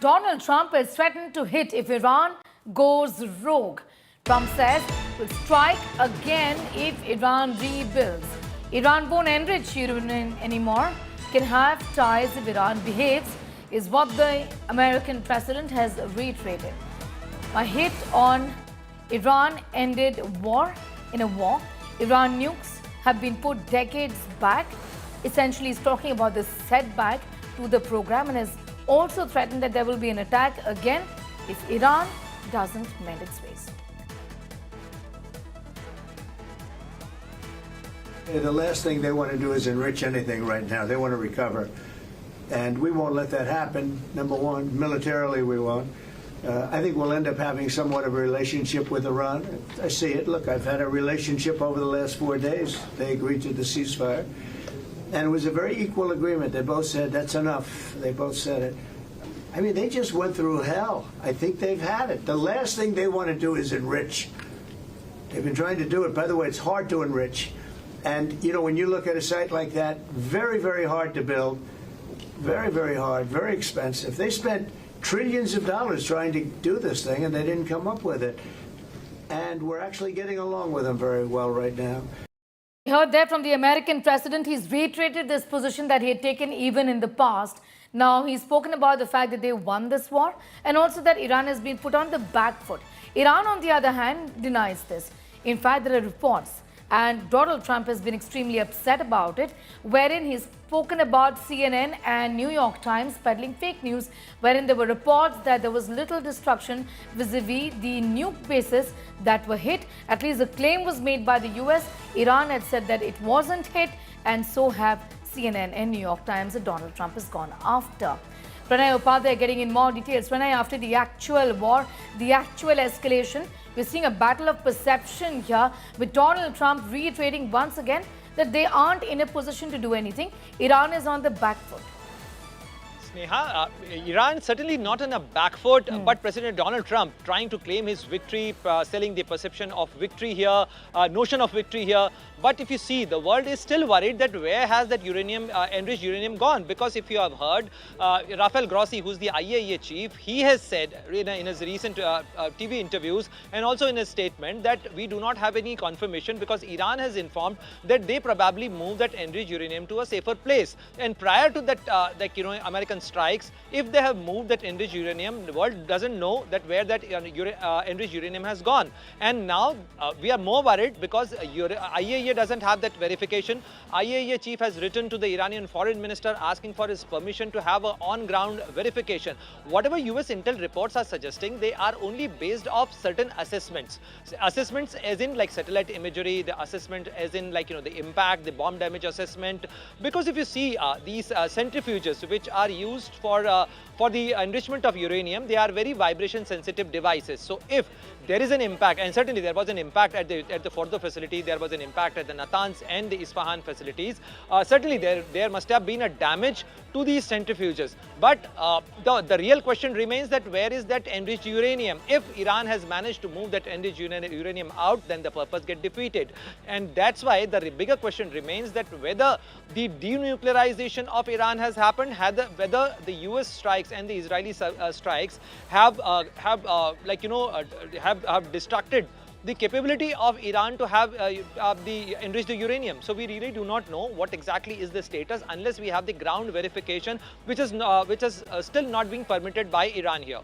Donald Trump has threatened to hit if Iran goes rogue. Trump says will strike again if Iran rebuilds. Iran won't enrich uranium anymore, can have ties if Iran behaves, is what the American president has reiterated. A hit on Iran ended war in a war. Iran nukes have been put decades back. Essentially, he's talking about the setback to the program and has also threatened that there will be an attack again if Iran doesn't mend its ways. The last thing they want to do is enrich anything right now. They want to recover. And we won't let that happen, number one. Militarily, we won't. I think we'll end up having somewhat of a relationship with Iran. I see it. Look, I've had a relationship over the last 4 days. They agreed to the ceasefire. And it was a very equal agreement. They both said, that's enough. They both said it. I mean, they just went through hell. I think they've had it. The last thing they want to do is enrich. They've been trying to do it. By the way, it's hard to enrich. And, you know, when you look at a site like that, very, very hard to build. Very, very hard, very expensive. They spent trillions of dollars trying to do this thing, and they didn't come up with it. And we're actually getting along with them very well right now. We heard that from the American president. He's reiterated this position that he had taken even in the past. Now, he's spoken about the fact that they won this war and also that Iran has been put on the back foot. Iran, on the other hand, denies this. In fact, there are reports, and Donald Trump has been extremely upset about it, wherein he's spoken about CNN and New York Times peddling fake news, wherein there were reports that there was little destruction vis-a-vis the nuke bases that were hit. At least the claim was made by the US. Iran had said that it wasn't hit, and so have CNN and New York Times that Donald Trump has gone after. Pranay Upadhyay getting in more details. Pranay, after the actual war, the actual escalation, we're seeing a battle of perception here with Donald Trump reiterating once again that they aren't in a position to do anything. Iran is on the back foot. Sneha, Iran certainly not on a back foot, but President Donald Trump trying to claim his victory, selling the perception of victory here, notion of victory here. But if you see, the world is still worried that where has that uranium, enriched uranium gone? Because if you have heard, Rafael Grossi, who's the IAEA chief, he has said in his recent TV interviews and also in his statement that we do not have any confirmation because Iran has informed that they probably moved that enriched uranium to a safer place. And prior to that, American strikes, if they have moved that enriched uranium, the world doesn't know that where that enriched uranium has gone. And now we are more worried because IAEA doesn't have that verification. IAEA chief has written to the Iranian foreign minister asking for his permission to have an on-ground verification. Whatever US intel reports are suggesting, they are only based off certain assessments. Assessments as in like satellite imagery, the assessment as in like, the impact, the bomb damage assessment. Because if you see these centrifuges which are used for the enrichment of uranium, they are very vibration sensitive devices. So if there is an impact, and certainly there was an impact at the Fordo facility, there was an impact at the Natanz and the Isfahan facilities, certainly there must have been a damage to these centrifuges. But the real question remains that where is that enriched uranium? If Iran has managed to move that enriched uranium out, then the purpose gets defeated. And that's why the bigger question remains that whether the denuclearization of Iran has happened, whether the US strikes and the Israeli strikes have destructed the capability of Iran to have the enriched uranium. So we really do not know what exactly is the status unless we have the ground verification, which is still not being permitted by Iran here.